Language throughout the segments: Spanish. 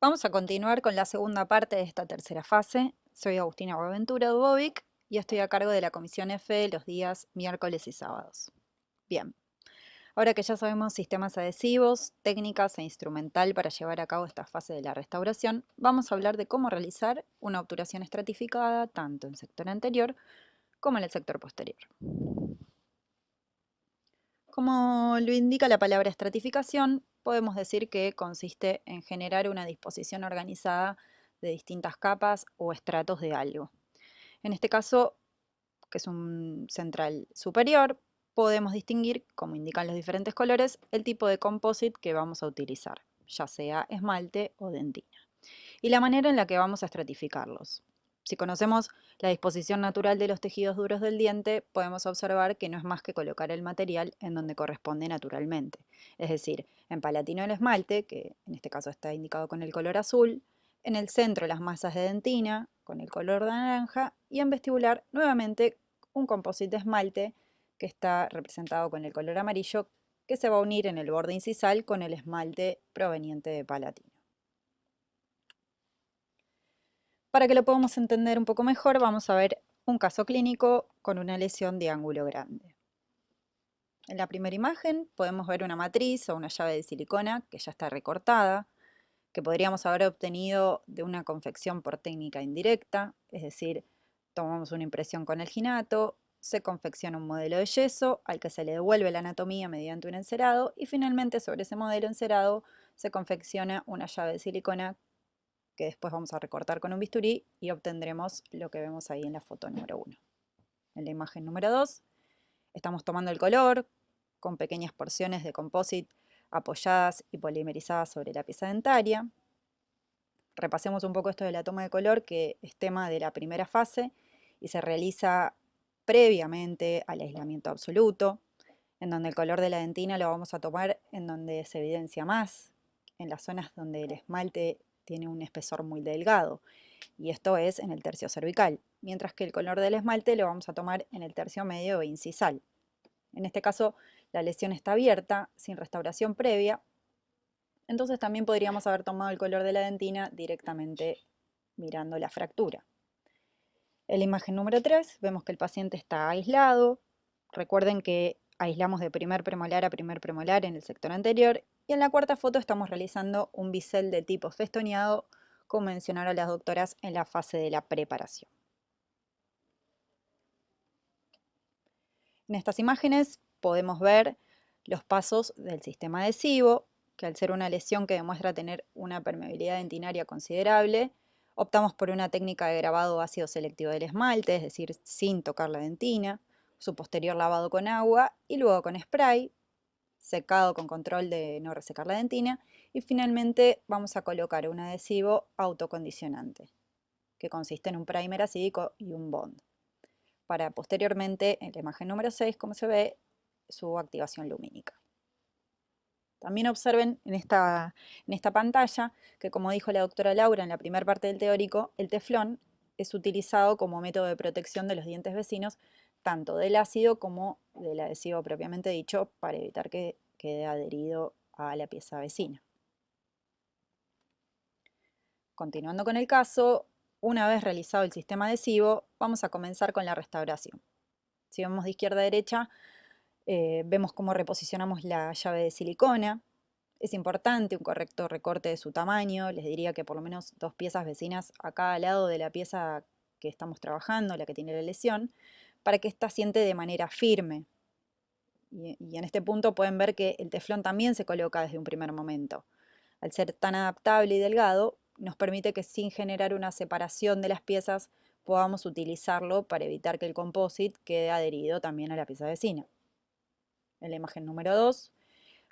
Vamos a continuar con la segunda parte de esta tercera fase. Soy Agustina Boaventura Dubovic y estoy a cargo de la Comisión F los días miércoles y sábados. Bien, ahora que ya sabemos sistemas adhesivos, técnicas e instrumental para llevar a cabo esta fase de la restauración, vamos a hablar de cómo realizar una obturación estratificada tanto en sector anterior como en el sector posterior. Como lo indica la palabra estratificación, podemos decir que consiste en generar una disposición organizada de distintas capas o estratos de algo. En este caso, que es un central superior, podemos distinguir, como indican los diferentes colores, el tipo de composite que vamos a utilizar, ya sea esmalte o dentina, y la manera en la que vamos a estratificarlos. Si conocemos la disposición natural de los tejidos duros del diente, podemos observar que no es más que colocar el material en donde corresponde naturalmente, es decir, en palatino el esmalte, que en este caso está indicado con el color azul, en el centro las masas de dentina, con el color de naranja, y en vestibular nuevamente un composite de esmalte que está representado con el color amarillo, que se va a unir en el borde incisal con el esmalte proveniente de palatino. Para que lo podamos entender un poco mejor, vamos a ver un caso clínico con una lesión de ángulo grande. En la primera imagen podemos ver una matriz o una llave de silicona que ya está recortada, que podríamos haber obtenido de una confección por técnica indirecta, es decir, tomamos una impresión con el ginato, se confecciona un modelo de yeso al que se le devuelve la anatomía mediante un encerado y finalmente sobre ese modelo encerado se confecciona una llave de silicona que después vamos a recortar con un bisturí y obtendremos lo que vemos ahí en la foto número 1. En la imagen número 2 estamos tomando el color con pequeñas porciones de composite apoyadas y polimerizadas sobre la pieza dentaria. Repasemos un poco esto de la toma de color, que es tema de la primera fase y se realiza previamente al aislamiento absoluto, en donde el color de la dentina lo vamos a tomar en donde se evidencia más, en las zonas donde el esmalte tiene un espesor muy delgado, y esto es en el tercio cervical, mientras que el color del esmalte lo vamos a tomar en el tercio medio e incisal. En este caso, la lesión está abierta, sin restauración previa, entonces también podríamos haber tomado el color de la dentina directamente mirando la fractura. En la imagen número 3 vemos que el paciente está aislado. Recuerden que aislamos de primer premolar a primer premolar en el sector anterior. Y en la cuarta foto estamos realizando un bisel de tipo festoneado, como mencionaron las doctoras en la fase de la preparación. En estas imágenes podemos ver los pasos del sistema adhesivo, que al ser una lesión que demuestra tener una permeabilidad dentinaria considerable, optamos por una técnica de grabado ácido selectivo del esmalte, es decir, sin tocar la dentina, su posterior lavado con agua y luego con spray, secado con control de no resecar la dentina, y finalmente vamos a colocar un adhesivo autocondicionante, que consiste en un primer acídico y un bond para posteriormente, en la imagen número 6, como se ve, su activación lumínica. También observen en esta pantalla que, como dijo la doctora Laura en la primera parte del teórico, el teflón es utilizado como método de protección de los dientes vecinos, tanto del ácido como del adhesivo propiamente dicho, para evitar que quede adherido a la pieza vecina. Continuando con el caso, una vez realizado el sistema adhesivo, vamos a comenzar con la restauración. Si vemos de izquierda a derecha, vemos cómo reposicionamos la llave de silicona. Es importante un correcto recorte de su tamaño. Les diría que por lo menos 2 piezas vecinas a cada lado de la pieza que estamos trabajando, la que tiene la lesión, para que ésta siente de manera firme. Y en este punto pueden ver que el teflón también se coloca desde un primer momento. Al ser tan adaptable y delgado, nos permite que sin generar una separación de las piezas podamos utilizarlo para evitar que el composite quede adherido también a la pieza vecina. En la imagen número 2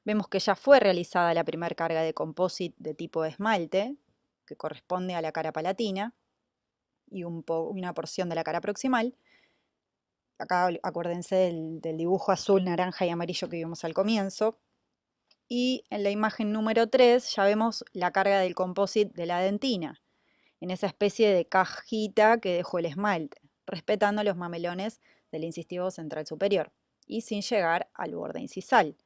vemos que ya fue realizada la primera carga de composite de tipo esmalte, que corresponde a la cara palatina, y una porción de la cara proximal. Acá acuérdense del dibujo azul, naranja y amarillo que vimos al comienzo. Y en la imagen número 3 ya vemos la carga del composite de la dentina, en esa especie de cajita que dejó el esmalte, respetando los mamelones del incisivo central superior y sin llegar al borde incisal.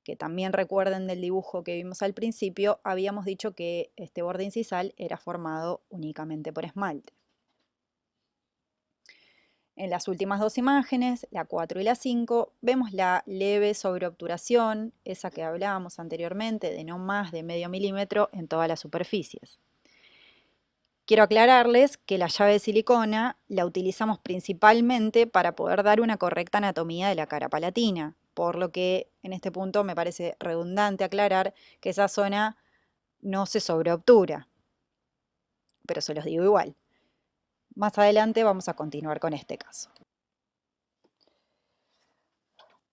que también recuerden del dibujo que vimos al principio, habíamos dicho que este borde incisal era formado únicamente por esmalte. En las últimas dos imágenes, la 4 y la 5, vemos la leve sobreobturación, esa que hablábamos anteriormente, de no más de medio milímetro en todas las superficies. Quiero aclararles que la llave de silicona la utilizamos principalmente para poder dar una correcta anatomía de la cara palatina, por lo que en este punto me parece redundante aclarar que esa zona no se sobreobtura, pero se los digo igual. Más adelante vamos a continuar con este caso.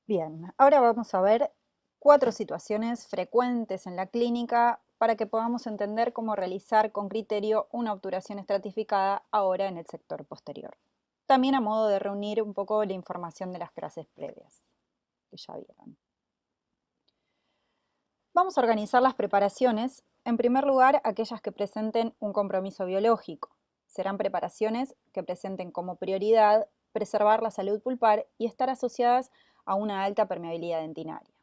Bien, ahora vamos a ver 4 situaciones frecuentes en la clínica para que podamos entender cómo realizar con criterio una obturación estratificada ahora en el sector posterior. También a modo de reunir un poco la información de las clases previas que ya vieron. Vamos a organizar las preparaciones, en primer lugar, aquellas que presenten un compromiso biológico. Serán preparaciones que presenten como prioridad preservar la salud pulpar y estar asociadas a una alta permeabilidad dentinaria.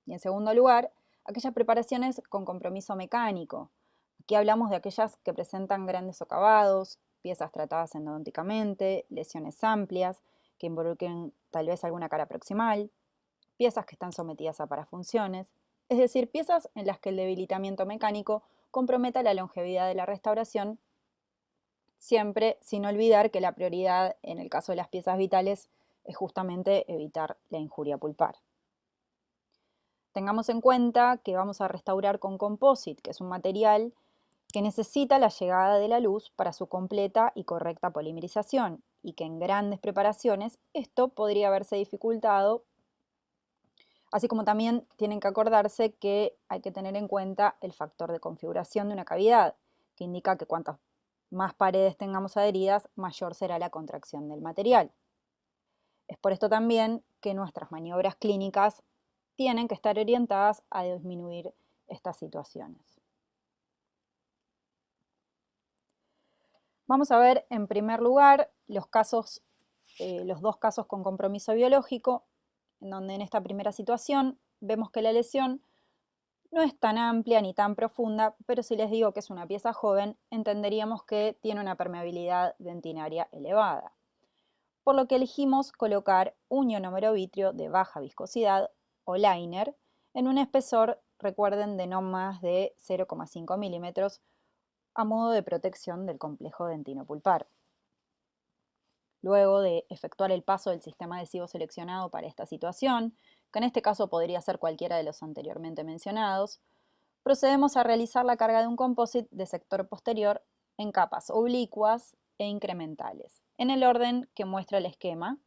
Y en segundo lugar, aquellas preparaciones con compromiso mecánico. Aquí hablamos de aquellas que presentan grandes socavados, piezas tratadas endodonticamente, lesiones amplias, que involucren tal vez alguna cara proximal, piezas que están sometidas a parafunciones, es decir, piezas en las que el debilitamiento mecánico comprometa la longevidad de la restauración, siempre sin olvidar que la prioridad en el caso de las piezas vitales es justamente evitar la injuria pulpar. Tengamos en cuenta que vamos a restaurar con composite, que es un material que necesita la llegada de la luz para su completa y correcta polimerización, y que en grandes preparaciones esto podría haberse dificultado, así como también tienen que acordarse que hay que tener en cuenta el factor de configuración de una cavidad, que indica que cuantas más paredes tengamos adheridas, mayor será la contracción del material. Es por esto también que nuestras maniobras clínicas tienen que estar orientadas a disminuir estas situaciones. Vamos a ver en primer lugar los dos casos con compromiso biológico, en donde en esta primera situación vemos que la lesión no es tan amplia ni tan profunda, pero si les digo que es una pieza joven, entenderíamos que tiene una permeabilidad dentinaria elevada. Por lo que elegimos colocar un ionomero vitrio de baja viscosidad o liner en un espesor, recuerden, de no más de 0,5 milímetros a modo de protección del complejo dentinopulpar. Luego de efectuar el paso del sistema adhesivo seleccionado para esta situación, que en este caso podría ser cualquiera de los anteriormente mencionados, procedemos a realizar la carga de un composite de sector posterior en capas oblicuas e incrementales, en el orden que muestra el esquema,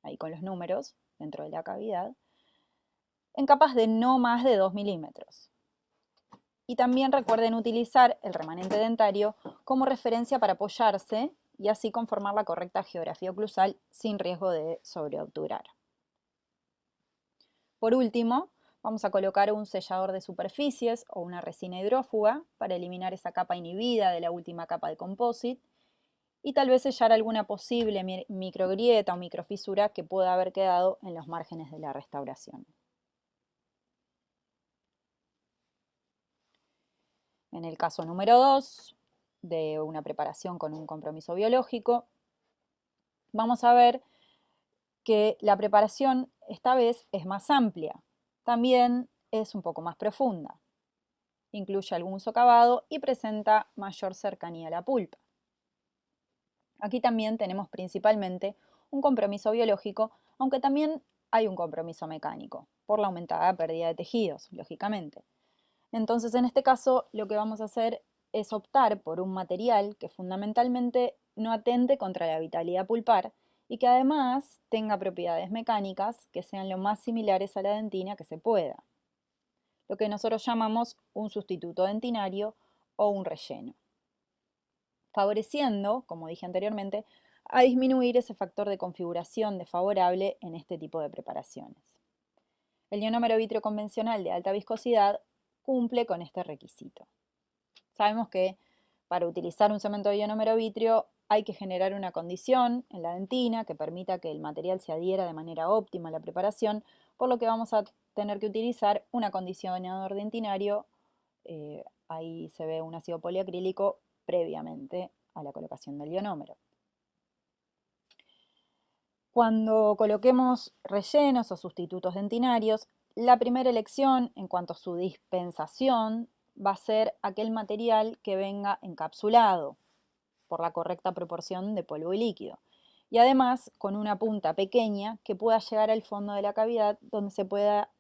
ahí con los números dentro de la cavidad, en capas de no más de 2 milímetros. Y también recuerden utilizar el remanente dentario como referencia para apoyarse y así conformar la correcta geografía oclusal sin riesgo de sobreobturar. Por último, vamos a colocar un sellador de superficies o una resina hidrófuga para eliminar esa capa inhibida de la última capa de composite y tal vez sellar alguna posible microgrieta o microfisura que pueda haber quedado en los márgenes de la restauración. En el caso número 2, de una preparación con un compromiso biológico, vamos a ver que la preparación esta vez es más amplia, también es un poco más profunda, incluye algún socavado y presenta mayor cercanía a la pulpa. Aquí también tenemos principalmente un compromiso biológico, aunque también hay un compromiso mecánico, por la aumentada pérdida de tejidos, lógicamente. Entonces, en este caso, lo que vamos a hacer es optar por un material que fundamentalmente no atente contra la vitalidad pulpar y que además tenga propiedades mecánicas que sean lo más similares a la dentina que se pueda, lo que nosotros llamamos un sustituto dentinario o un relleno, favoreciendo, como dije anteriormente, a disminuir ese factor de configuración desfavorable en este tipo de preparaciones. El ionómero vitrio convencional de alta viscosidad cumple con este requisito. Sabemos que para utilizar un cemento de ionómero vitrio hay que generar una condición en la dentina que permita que el material se adhiera de manera óptima a la preparación, por lo que vamos a tener que utilizar un acondicionador dentinario. Ahí se ve un ácido poliacrílico previamente a la colocación del ionómero. Cuando coloquemos rellenos o sustitutos dentinarios, la primera elección en cuanto a su dispensación va a ser aquel material que venga encapsulado por la correcta proporción de polvo y líquido. Y además con una punta pequeña que pueda llegar al fondo de la cavidad, donde se pueda,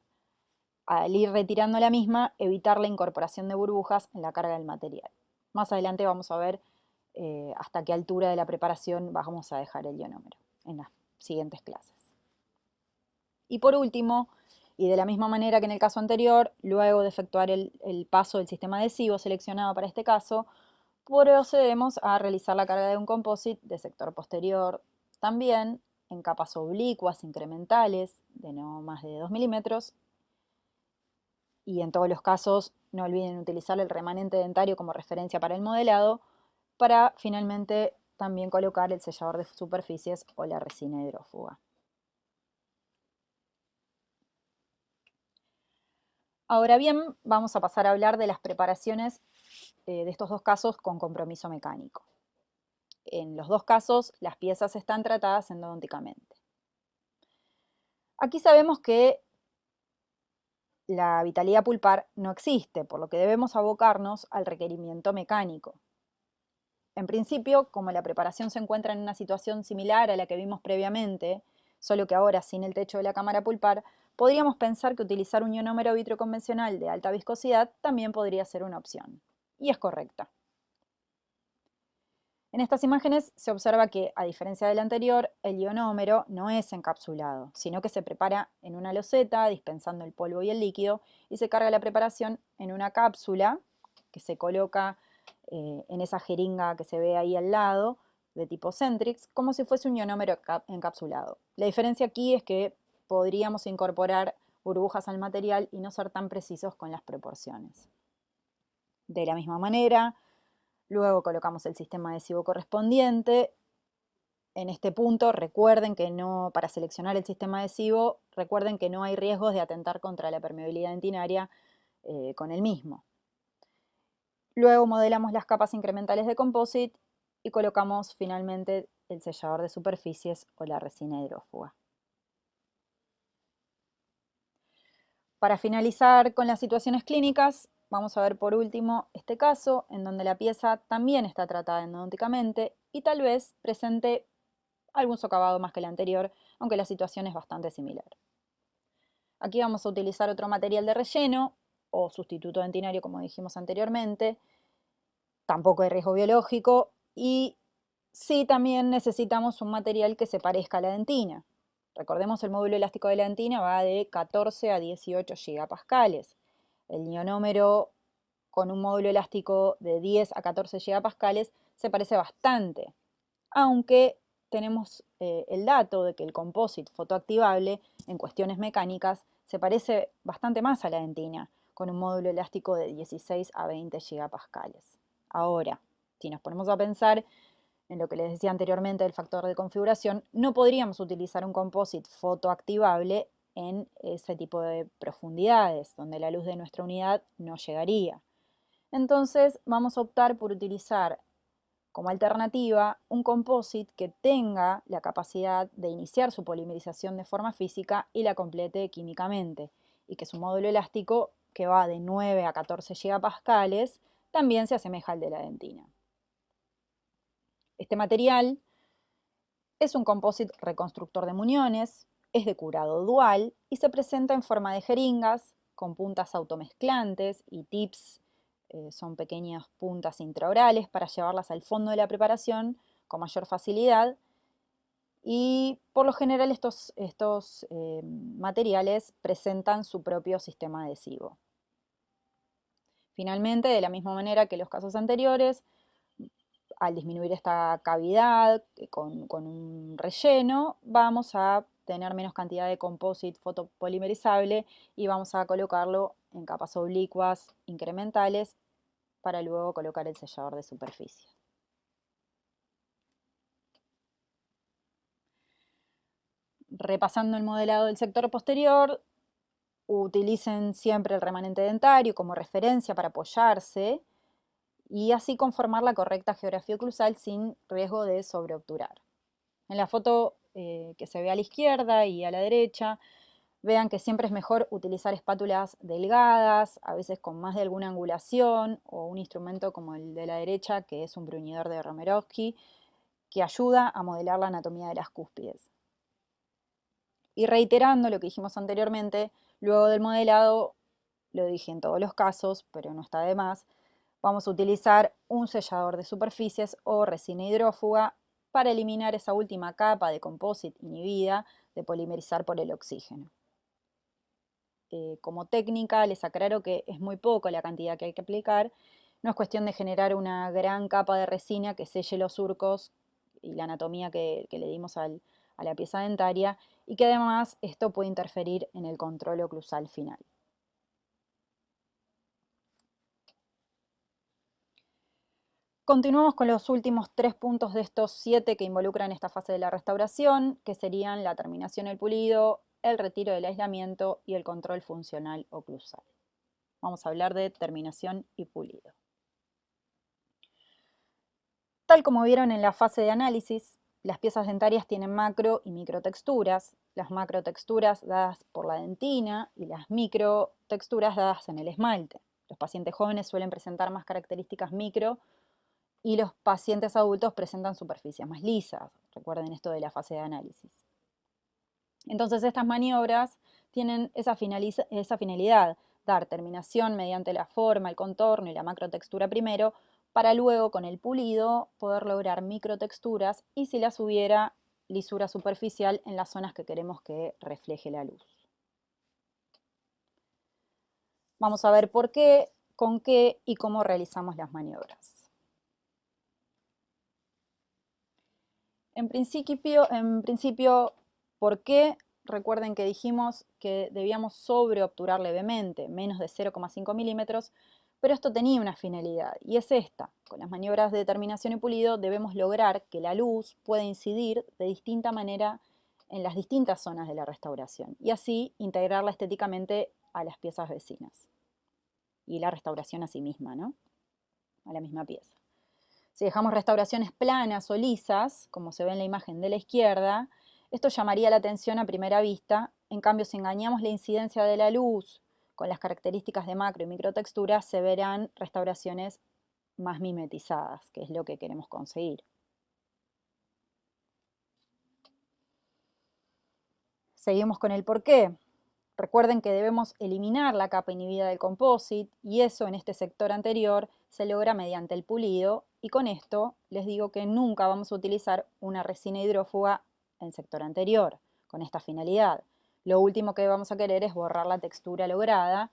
al ir retirando la misma, evitar la incorporación de burbujas en la carga del material. Más adelante vamos a ver hasta qué altura de la preparación vamos a dejar el ionómero en las siguientes clases. Y por último, y de la misma manera que en el caso anterior, luego de efectuar el paso del sistema adhesivo seleccionado para este caso, procedemos a realizar la carga de un composite de sector posterior, también en capas oblicuas incrementales de no más de 2 milímetros, y en todos los casos no olviden utilizar el remanente dentario como referencia para el modelado, para finalmente también colocar el sellador de superficies o la resina hidrófuga. Ahora bien, vamos a pasar a hablar de las preparaciones de estos dos casos con compromiso mecánico. En los dos casos, las piezas están tratadas endodónticamente. Aquí sabemos que la vitalidad pulpar no existe, por lo que debemos abocarnos al requerimiento mecánico. En principio, como la preparación se encuentra en una situación similar a la que vimos previamente, solo que ahora sin el techo de la cámara pulpar, podríamos pensar que utilizar un ionómero vitrio convencional de alta viscosidad también podría ser una opción. Y es correcta. En estas imágenes se observa que, a diferencia del anterior, el ionómero no es encapsulado, sino que se prepara en una loseta, dispensando el polvo y el líquido, y se carga la preparación en una cápsula que se coloca en esa jeringa que se ve ahí al lado, de tipo Centrix, como si fuese un ionómero encapsulado. La diferencia aquí es que podríamos incorporar burbujas al material y no ser tan precisos con las proporciones. De la misma manera, luego colocamos el sistema adhesivo correspondiente. En este punto, recuerden que no, para seleccionar el sistema adhesivo, recuerden que no hay riesgos de atentar contra la permeabilidad dentinaria con el mismo. Luego modelamos las capas incrementales de composite y colocamos finalmente el sellador de superficies o la resina hidrófuga. Para finalizar con las situaciones clínicas, vamos a ver por último este caso en donde la pieza también está tratada endodónticamente y tal vez presente algún socavado más que el anterior, aunque la situación es bastante similar. Aquí vamos a utilizar otro material de relleno o sustituto dentinario, como dijimos anteriormente. Tampoco hay riesgo biológico y sí también necesitamos un material que se parezca a la dentina. Recordemos, el módulo elástico de la dentina va de 14 a 18 gigapascales. El ionómero con un módulo elástico de 10 a 14 gigapascales se parece bastante, aunque tenemos el dato de que el composite fotoactivable en cuestiones mecánicas se parece bastante más a la dentina, con un módulo elástico de 16 a 20 gigapascales. Ahora, si nos ponemos a pensar en lo que les decía anteriormente del factor de configuración, no podríamos utilizar un composite fotoactivable en ese tipo de profundidades, donde la luz de nuestra unidad no llegaría. Entonces vamos a optar por utilizar como alternativa un composite que tenga la capacidad de iniciar su polimerización de forma física y la complete químicamente, y que su módulo elástico, que va de 9 a 14 gigapascales, también se asemeja al de la dentina. Este material es un composite reconstructor de muñones, es de curado dual y se presenta en forma de jeringas con puntas automezclantes y tips. Son pequeñas puntas intraorales para llevarlas al fondo de la preparación con mayor facilidad, y por lo general estos materiales presentan su propio sistema adhesivo. Finalmente, de la misma manera que los casos anteriores, al disminuir esta cavidad con un relleno, vamos a tener menos cantidad de composite fotopolimerizable y vamos a colocarlo en capas oblicuas incrementales para luego colocar el sellador de superficie. Repasando el modelado del sector posterior, utilicen siempre el remanente dentario como referencia para apoyarse y así conformar la correcta geografía oclusal sin riesgo de sobreobturar. En la foto que se ve a la izquierda y a la derecha, vean que siempre es mejor utilizar espátulas delgadas, a veces con más de alguna angulación, o un instrumento como el de la derecha, que es un bruñidor de Romerovsky, que ayuda a modelar la anatomía de las cúspides. Y reiterando lo que dijimos anteriormente, luego del modelado, lo dije en todos los casos, pero no está de más, vamos a utilizar un sellador de superficies o resina hidrófuga para eliminar esa última capa de composite inhibida de polimerizar por el oxígeno. Como técnica, les aclaro que es muy poco la cantidad que hay que aplicar. No es cuestión de generar una gran capa de resina que selle los surcos y la anatomía que le dimos a la pieza dentaria, y que además esto puede interferir en el control oclusal final. Continuamos con los últimos 3 puntos de estos 7 que involucran esta fase de la restauración, que serían la terminación y el pulido, el retiro del aislamiento y el control funcional oclusal. Vamos a hablar de terminación y pulido. Tal como vieron en la fase de análisis, las piezas dentarias tienen macro y microtexturas, las macrotexturas dadas por la dentina y las microtexturas dadas en el esmalte. Los pacientes jóvenes suelen presentar más características micro y los pacientes adultos presentan superficies más lisas. Recuerden esto de la fase de análisis. Entonces estas maniobras tienen esa finalidad, dar terminación mediante la forma, el contorno y la macrotextura primero, para luego con el pulido poder lograr microtexturas y, si las hubiera, lisura superficial en las zonas que queremos que refleje la luz. Vamos a ver por qué, con qué y cómo realizamos las maniobras. En principio, ¿por qué? Recuerden que dijimos que debíamos sobreobturar levemente, menos de 0,5 milímetros, pero esto tenía una finalidad, y es esta. Con las maniobras de terminación y pulido debemos lograr que la luz pueda incidir de distinta manera en las distintas zonas de la restauración, y así integrarla estéticamente a las piezas vecinas. Y la restauración a sí misma, ¿no? A la misma pieza. Si dejamos restauraciones planas o lisas, como se ve en la imagen de la izquierda, esto llamaría la atención a primera vista. En cambio, si engañamos la incidencia de la luz con las características de macro y microtexturas, se verán restauraciones más mimetizadas, que es lo que queremos conseguir. Seguimos con el porqué. Recuerden que debemos eliminar la capa inhibida del composite, y eso en este sector anterior se logra mediante el pulido, y con esto les digo que nunca vamos a utilizar una resina hidrófuga en sector anterior con esta finalidad. Lo último que vamos a querer es borrar la textura lograda,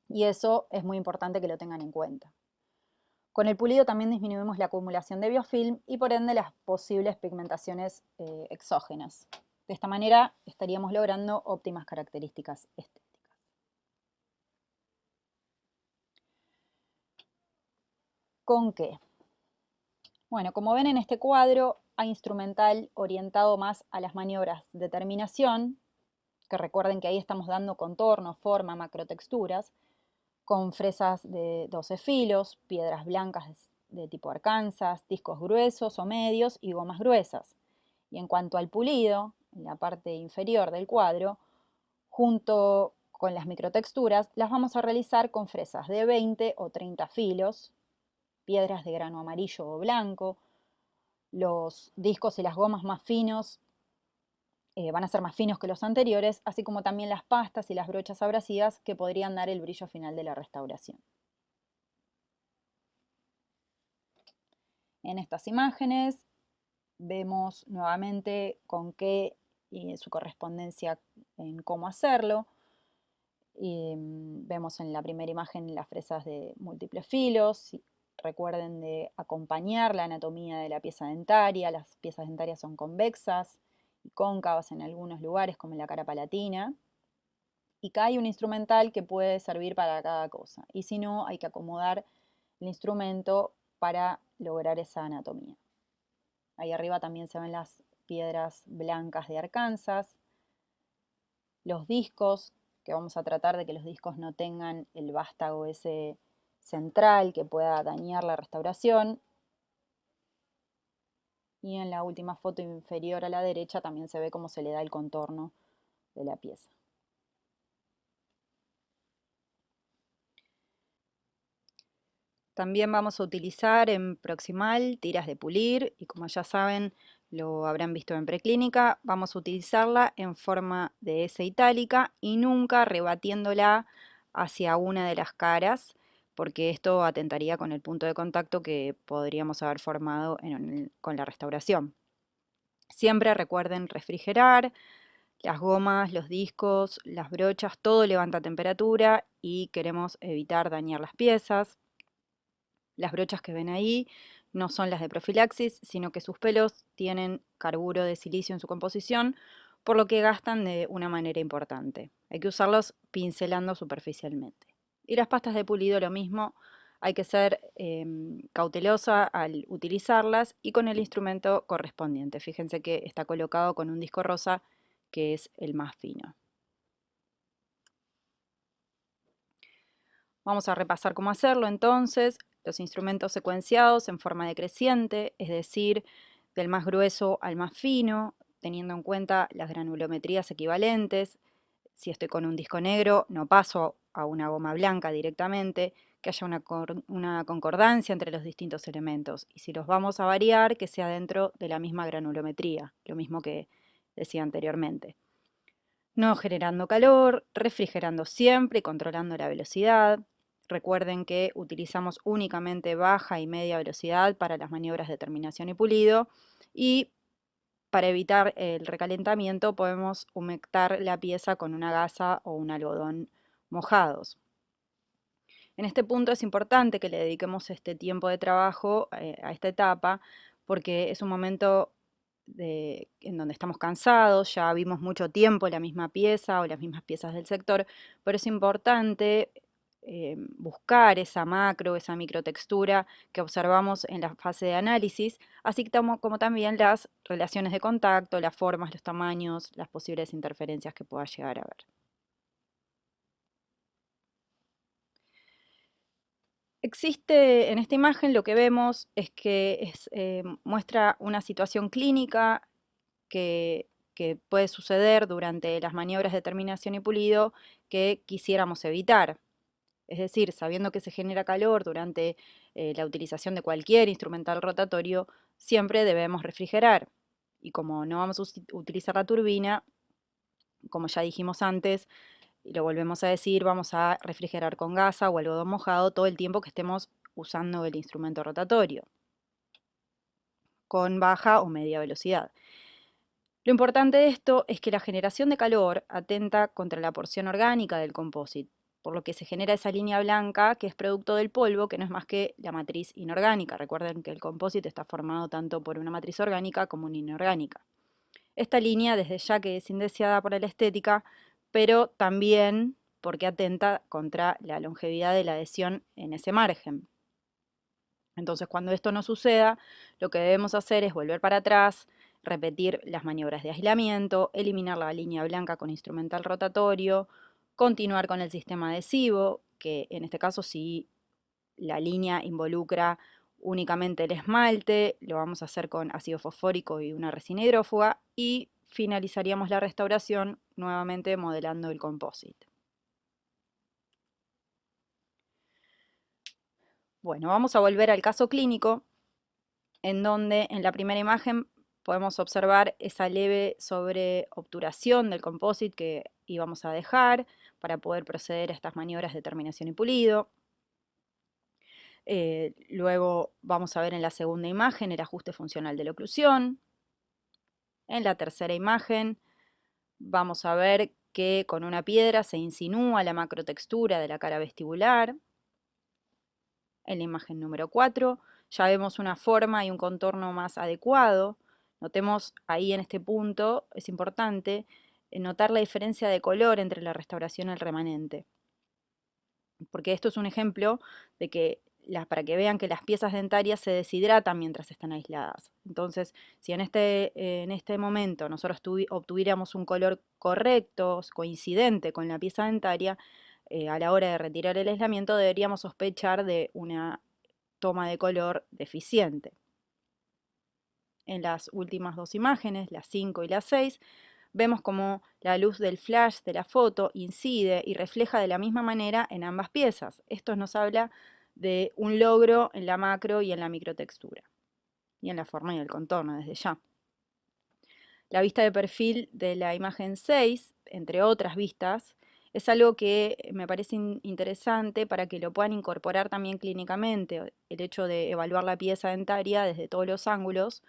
y eso es muy importante que lo tengan en cuenta. Con el pulido también disminuimos la acumulación de biofilm y por ende las posibles pigmentaciones exógenas. De esta manera estaríamos logrando óptimas características estéticas. ¿Con qué? Bueno, como ven en este cuadro, hay instrumental orientado más a las maniobras de terminación, que recuerden que ahí estamos dando contorno, forma, macrotexturas, con fresas de 12 filos, piedras blancas de tipo Arkansas, discos gruesos o medios y gomas gruesas. Y en cuanto al pulido, en la parte inferior del cuadro, junto con las microtexturas, las vamos a realizar con fresas de 20 o 30 filos, piedras de grano amarillo o blanco. Los discos y las gomas más finos van a ser más finos que los anteriores, así como también las pastas y las brochas abrasivas que podrían dar el brillo final de la restauración. En estas imágenes vemos nuevamente con qué y su correspondencia en cómo hacerlo. Vemos en la primera imagen las fresas de múltiples filos. Recuerden de acompañar la anatomía de la pieza dentaria. Las piezas dentarias son convexas y cóncavas en algunos lugares, como en la cara palatina. Y acá hay un instrumental que puede servir para cada cosa. Y si no, hay que acomodar el instrumento para lograr esa anatomía. Ahí arriba también se ven las piedras blancas de Arkansas, los discos que vamos a tratar de que los discos no tengan el vástago ese central que pueda dañar la restauración. Y en la última foto inferior a la derecha también se ve cómo se le da el contorno de la pieza. También vamos a utilizar en Proximal tiras de pulir y como ya saben, lo habrán visto en preclínica, vamos a utilizarla en forma de S itálica y nunca rebatiéndola hacia una de las caras, porque esto atentaría con el punto de contacto que podríamos haber formado con la restauración. Siempre recuerden refrigerar, las gomas, los discos, las brochas, todo levanta temperatura y queremos evitar dañar las piezas. Las brochas que ven ahí no son las de profilaxis, sino que sus pelos tienen carburo de silicio en su composición, por lo que gastan de una manera importante. Hay que usarlos pincelando superficialmente. Y las pastas de pulido lo mismo, hay que ser cautelosa al utilizarlas y con el instrumento correspondiente. Fíjense que está colocado con un disco rosa que es el más fino. Vamos a repasar cómo hacerlo entonces. Los instrumentos secuenciados en forma decreciente, es decir, del más grueso al más fino, teniendo en cuenta las granulometrías equivalentes. Si estoy con un disco negro, no paso a una goma blanca directamente, que haya una concordancia entre los distintos elementos. Y si los vamos a variar, que sea dentro de la misma granulometría, lo mismo que decía anteriormente. No generando calor, refrigerando siempre y controlando la velocidad. Recuerden que utilizamos únicamente baja y media velocidad para las maniobras de terminación y pulido y para evitar el recalentamiento podemos humectar la pieza con una gasa o un algodón mojados. En este punto es importante que le dediquemos este tiempo de trabajo a esta etapa porque es un momento en donde estamos cansados, ya vimos mucho tiempo la misma pieza o las mismas piezas del sector, pero es importante buscar esa macro, esa microtextura que observamos en la fase de análisis, así como también las relaciones de contacto, las formas, los tamaños, las posibles interferencias que pueda llegar a haber. Existe en esta imagen lo que vemos es que muestra una situación clínica que puede suceder durante las maniobras de terminación y pulido que quisiéramos evitar. Es decir, sabiendo que se genera calor durante la utilización de cualquier instrumental rotatorio, siempre debemos refrigerar. Y como no vamos a utilizar la turbina, como ya dijimos antes, y lo volvemos a decir, vamos a refrigerar con gasa o algodón mojado todo el tiempo que estemos usando el instrumento rotatorio, con baja o media velocidad. Lo importante de esto es que la generación de calor atenta contra la porción orgánica del composite, por lo que se genera esa línea blanca que es producto del polvo, que no es más que la matriz inorgánica. Recuerden que el composite está formado tanto por una matriz orgánica como una inorgánica. Esta línea desde ya que es indeseada para la estética, pero también porque atenta contra la longevidad de la adhesión en ese margen. Entonces, cuando esto no suceda, lo que debemos hacer es volver para atrás, repetir las maniobras de aislamiento, eliminar la línea blanca con instrumental rotatorio, continuar con el sistema adhesivo, que en este caso si la línea involucra únicamente el esmalte, lo vamos a hacer con ácido fosfórico y una resina hidrófuga y finalizaríamos la restauración nuevamente modelando el composite. Bueno, vamos a volver al caso clínico, en donde en la primera imagen podemos observar esa leve sobreobturación del composite que íbamos a dejar para poder proceder a estas maniobras de terminación y pulido. Luego vamos a ver en la segunda imagen el ajuste funcional de la oclusión. En la tercera imagen vamos a ver que con una piedra se insinúa la macrotextura de la cara vestibular. En la imagen número 4 ya vemos una forma y un contorno más adecuado. Notemos ahí en este punto, es importante notar la diferencia de color entre la restauración y el remanente. Porque esto es un ejemplo de que para que vean que las piezas dentarias se deshidratan mientras están aisladas. Entonces, si en este momento nosotros obtuviéramos un color correcto, coincidente con la pieza dentaria, a la hora de retirar el aislamiento deberíamos sospechar de una toma de color deficiente. En las últimas dos imágenes, las 5 y las 6, vemos como la luz del flash de la foto incide y refleja de la misma manera en ambas piezas. Esto nos habla de un logro en la macro y en la microtextura, y en la forma y el contorno desde ya. La vista de perfil de la imagen 6, entre otras vistas, es algo que me parece interesante para que lo puedan incorporar también clínicamente, el hecho de evaluar la pieza dentaria desde todos los ángulos,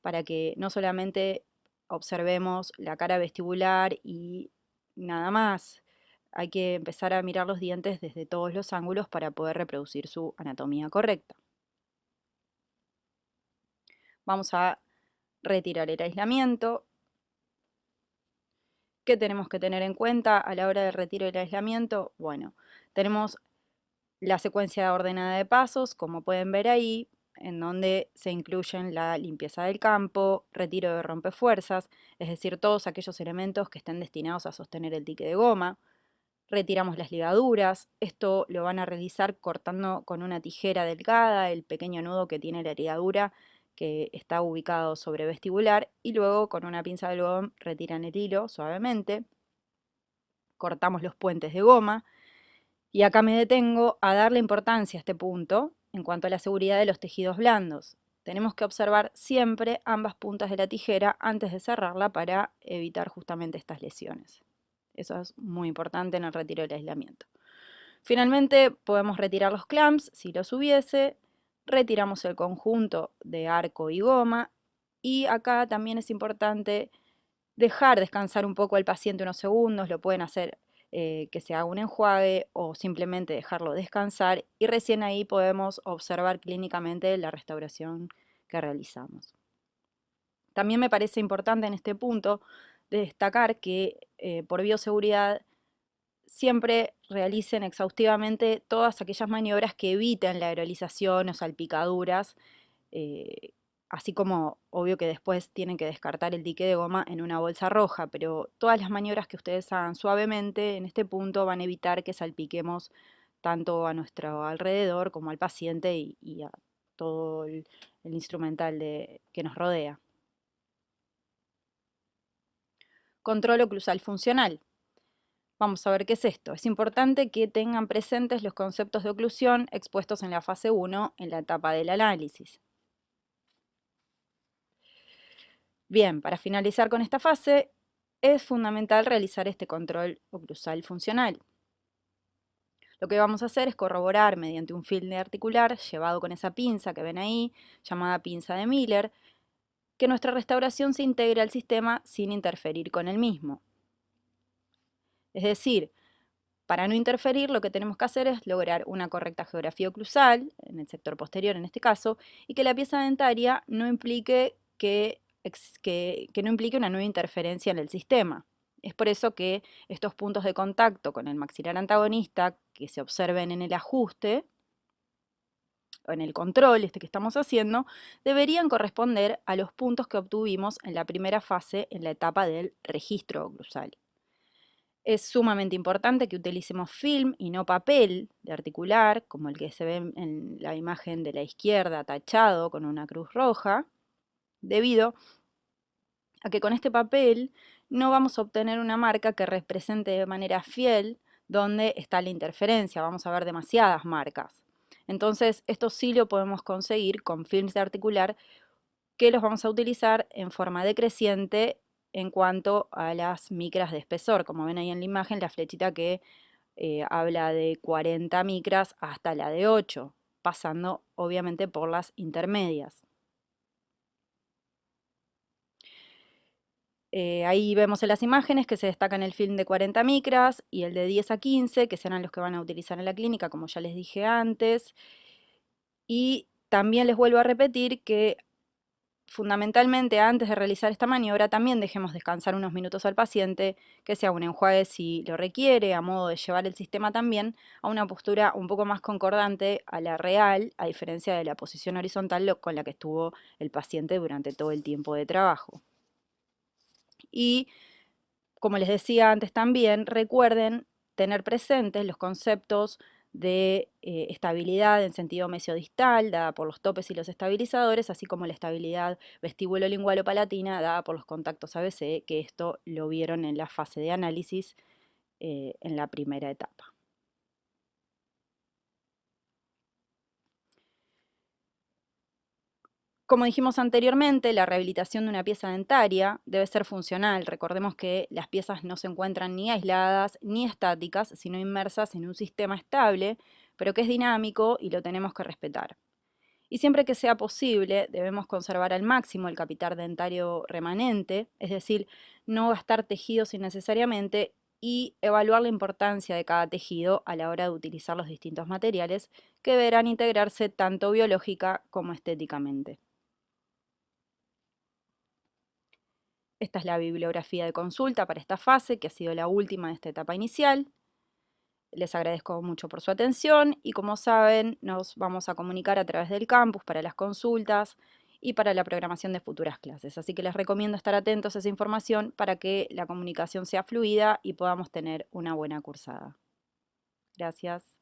para que no solamente observemos la cara vestibular y nada más. Hay que empezar a mirar los dientes desde todos los ángulos para poder reproducir su anatomía correcta. Vamos a retirar el aislamiento. ¿Qué tenemos que tener en cuenta a la hora del retiro del aislamiento? Bueno, tenemos la secuencia ordenada de pasos, como pueden ver ahí, en donde se incluyen la limpieza del campo, retiro de rompefuerzas, es decir, todos aquellos elementos que estén destinados a sostener el dique de goma. Retiramos las ligaduras, esto lo van a realizar cortando con una tijera delgada el pequeño nudo que tiene la ligadura que está ubicado sobre vestibular, y luego con una pinza de algodón retiran el hilo suavemente, cortamos los puentes de goma, y acá me detengo a darle importancia a este punto en cuanto a la seguridad de los tejidos blandos. Tenemos que observar siempre ambas puntas de la tijera antes de cerrarla para evitar justamente estas lesiones. Eso es muy importante en el retiro del aislamiento. Finalmente podemos retirar los clamps si los hubiese, retiramos el conjunto de arco y goma, y acá también es importante dejar descansar un poco al paciente unos segundos, lo pueden hacer que se haga un enjuague o simplemente dejarlo descansar, y recién ahí podemos observar clínicamente la restauración que realizamos. También me parece importante en este punto destacar que por bioseguridad siempre realicen exhaustivamente todas aquellas maniobras que eviten la aerolización o salpicaduras, eh, así como obvio que después tienen que descartar el dique de goma en una bolsa roja, pero todas las maniobras que ustedes hagan suavemente en este punto van a evitar que salpiquemos tanto a nuestro alrededor como al paciente y a todo el instrumental que nos rodea. Control oclusal funcional. Vamos a ver qué es esto. Es importante que tengan presentes los conceptos de oclusión expuestos en la fase 1 en la etapa del análisis. Bien, para finalizar con esta fase, es fundamental realizar este control oclusal funcional. Lo que vamos a hacer es corroborar mediante un filme articular llevado con esa pinza que ven ahí, llamada pinza de Miller, que nuestra restauración se integre al sistema sin interferir con el mismo. Es decir, para no interferir, lo que tenemos que hacer es lograr una correcta geografía oclusal, en el sector posterior en este caso, y que la pieza dentaria no implique que no implique una nueva interferencia en el sistema. Es por eso que estos puntos de contacto con el maxilar antagonista que se observen en el ajuste o en el control que estamos haciendo, deberían corresponder a los puntos que obtuvimos en la primera fase en la etapa del registro oclusal. Es sumamente importante que utilicemos film y no papel de articular, como el que se ve en la imagen de la izquierda tachado con una cruz roja, debido a que con este papel no vamos a obtener una marca que represente de manera fiel dónde está la interferencia, vamos a ver demasiadas marcas. Entonces, esto sí lo podemos conseguir con films de articular, que los vamos a utilizar en forma decreciente en cuanto a las micras de espesor. Como ven ahí en la imagen, la flechita que habla de 40 micras hasta la de 8, pasando obviamente por las intermedias. Ahí vemos en las imágenes que se destacan el film de 40 micras y el de 10 a 15, que serán los que van a utilizar en la clínica, como ya les dije antes. Y también les vuelvo a repetir que fundamentalmente, antes de realizar esta maniobra, también dejemos descansar unos minutos al paciente, que sea un enjuague si lo requiere, a modo de llevar el sistema también a una postura un poco más concordante a la real, a diferencia de la posición horizontal con la que estuvo el paciente durante todo el tiempo de trabajo. Y, como les decía antes también, recuerden tener presentes los conceptos de estabilidad en sentido mesiodistal, dada por los topes y los estabilizadores, así como la estabilidad vestíbulo-lingualo-palatina, dada por los contactos ABC, que esto lo vieron en la fase de análisis en la primera etapa. Como dijimos anteriormente, la rehabilitación de una pieza dentaria debe ser funcional. Recordemos que las piezas no se encuentran ni aisladas ni estáticas, sino inmersas en un sistema estable, pero que es dinámico y lo tenemos que respetar. Y siempre que sea posible, debemos conservar al máximo el capitar dentario remanente, es decir, no gastar tejidos innecesariamente y evaluar la importancia de cada tejido a la hora de utilizar los distintos materiales que deberán integrarse tanto biológica como estéticamente. Esta es la bibliografía de consulta para esta fase, que ha sido la última de esta etapa inicial. Les agradezco mucho por su atención y, como saben, nos vamos a comunicar a través del campus para las consultas y para la programación de futuras clases. Así que les recomiendo estar atentos a esa información para que la comunicación sea fluida y podamos tener una buena cursada. Gracias.